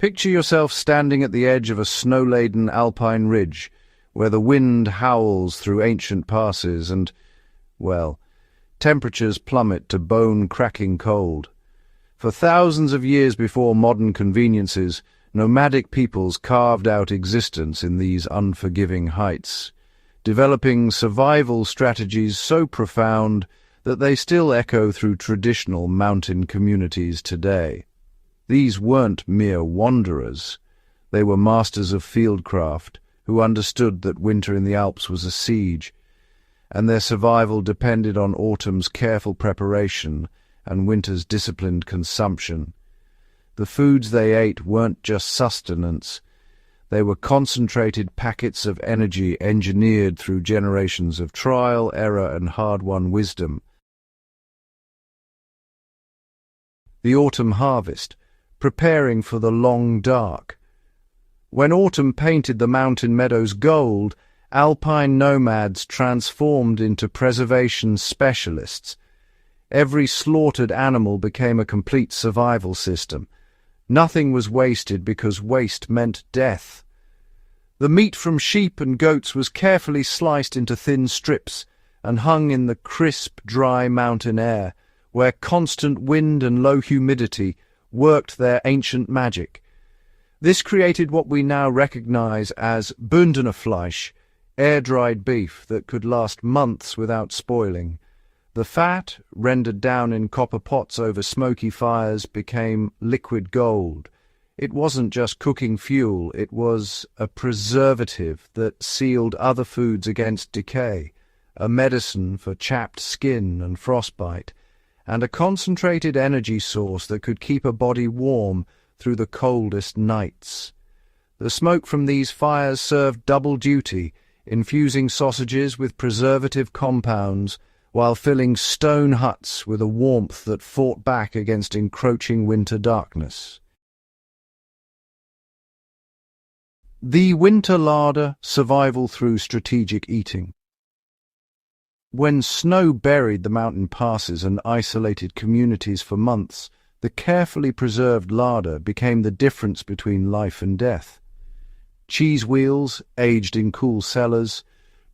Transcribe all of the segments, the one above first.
Picture yourself standing at the edge of a snow-laden Alpine ridge, where the wind howls through ancient passes and, well, temperatures plummet to bone-cracking cold. For thousands of years before modern conveniences, nomadic peoples carved out existence in these unforgiving heights, developing survival strategies so profound that they still echo through traditional mountain communities today. These weren't mere wanderers. They were masters of fieldcraft who understood that winter in the Alps was a siege, and their survival depended on autumn's careful preparation and winter's disciplined consumption. The foods they ate weren't just sustenance. They were concentrated packets of energy engineered through generations of trial, error, and hard-won wisdom. The autumn harvest, preparing for the long dark. When autumn painted the mountain meadows gold, Alpine nomads transformed into preservation specialists. Every slaughtered animal became a complete survival system. Nothing was wasted because waste meant death. The meat from sheep and goats was carefully sliced into thin strips and hung in the crisp, dry mountain air, where constant wind and low humidity worked their ancient magic. This created what we now recognize as Bündnerfleisch, air-dried beef that could last months without spoiling. The fat, rendered down in copper pots over smoky fires, became liquid gold. It wasn't just cooking fuel, it was a preservative that sealed other foods against decay, a medicine for chapped skin and frostbite, and a concentrated energy source that could keep a body warm through the coldest nights. The smoke from these fires served double duty, infusing sausages with preservative compounds while filling stone huts with a warmth that fought back against encroaching winter darkness. The winter larder, survival through strategic eating. When snow buried the mountain passes and isolated communities for months, the carefully preserved larder became the difference between life and death. Cheese wheels, aged in cool cellars,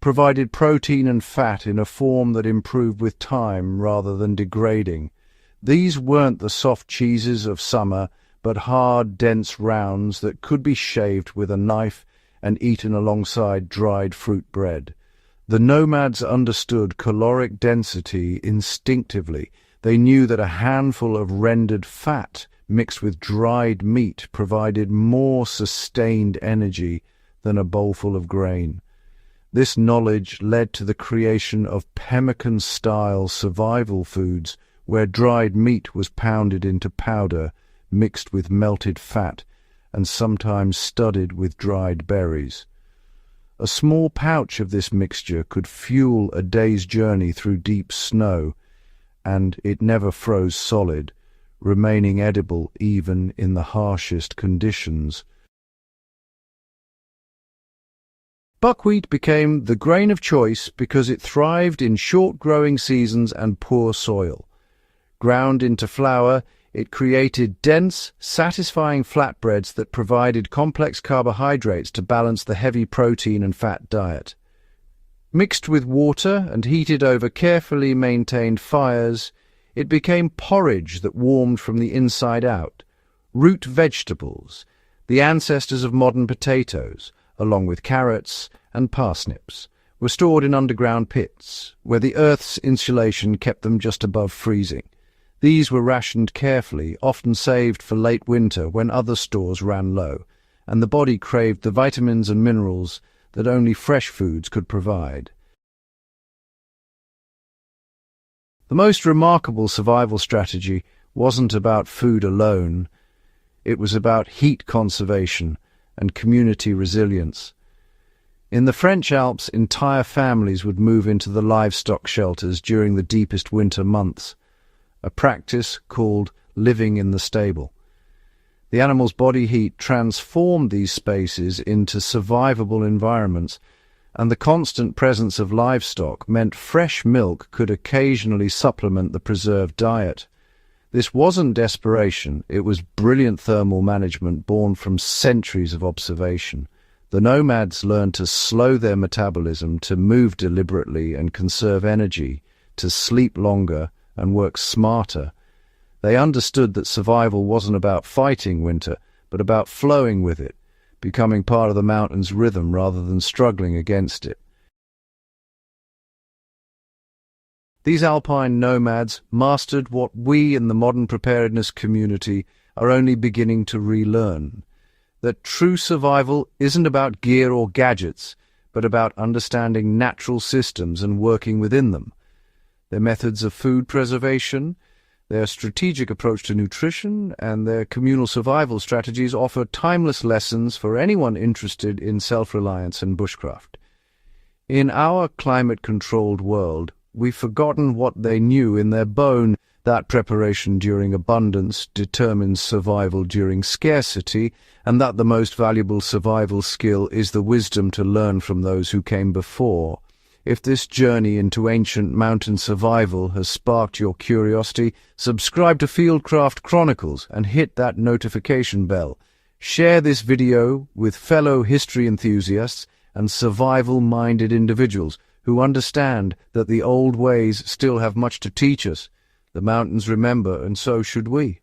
provided protein and fat in a form that improved with time rather than degrading. These weren't the soft cheeses of summer, but hard, dense rounds that could be shaved with a knife and eaten alongside dried fruit bread. The nomads understood caloric density instinctively. They knew that a handful of rendered fat mixed with dried meat provided more sustained energy than a bowlful of grain. This knowledge led to the creation of pemmican-style survival foods where dried meat was pounded into powder, mixed with melted fat, and sometimes studded with dried berries. A small pouch of this mixture could fuel a day's journey through deep snow, and it never froze solid, remaining edible even in the harshest conditions. Buckwheat became the grain of choice because it thrived in short growing seasons and poor soil. Ground into flour, it created dense, satisfying flatbreads that provided complex carbohydrates to balance the heavy protein and fat diet. Mixed with water and heated over carefully maintained fires, it became porridge that warmed from the inside out. Root vegetables, the ancestors of modern potatoes, along with carrots and parsnips, were stored in underground pits, where the earth's insulation kept them just above freezing. These were rationed carefully, often saved for late winter when other stores ran low, and the body craved the vitamins and minerals that only fresh foods could provide. The most remarkable survival strategy wasn't about food alone. It was about heat conservation and community resilience. In the French Alps, entire families would move into the livestock shelters during the deepest winter months, a practice called living in the stable. The animal's body heat transformed these spaces into survivable environments, and the constant presence of livestock meant fresh milk could occasionally supplement the preserved diet. This wasn't desperation, it was brilliant thermal management born from centuries of observation. The nomads learned to slow their metabolism, to move deliberately and conserve energy, to sleep longer and work smarter. They understood that survival wasn't about fighting winter, but about flowing with it, becoming part of the mountain's rhythm rather than struggling against it. These alpine nomads mastered what we in the modern preparedness community are only beginning to relearn. That true survival isn't about gear or gadgets, but about understanding natural systems and working within them. Their methods of food preservation, their strategic approach to nutrition, and their communal survival strategies offer timeless lessons for anyone interested in self-reliance and bushcraft. In our climate-controlled world, we've forgotten what they knew in their bone, that preparation during abundance determines survival during scarcity, and that the most valuable survival skill is the wisdom to learn from those who came before. If this journey into ancient mountain survival has sparked your curiosity, subscribe to Fieldcraft Chronicles and hit that notification bell. Share this video with fellow history enthusiasts and survival-minded individuals who understand that the old ways still have much to teach us. The mountains remember, and so should we.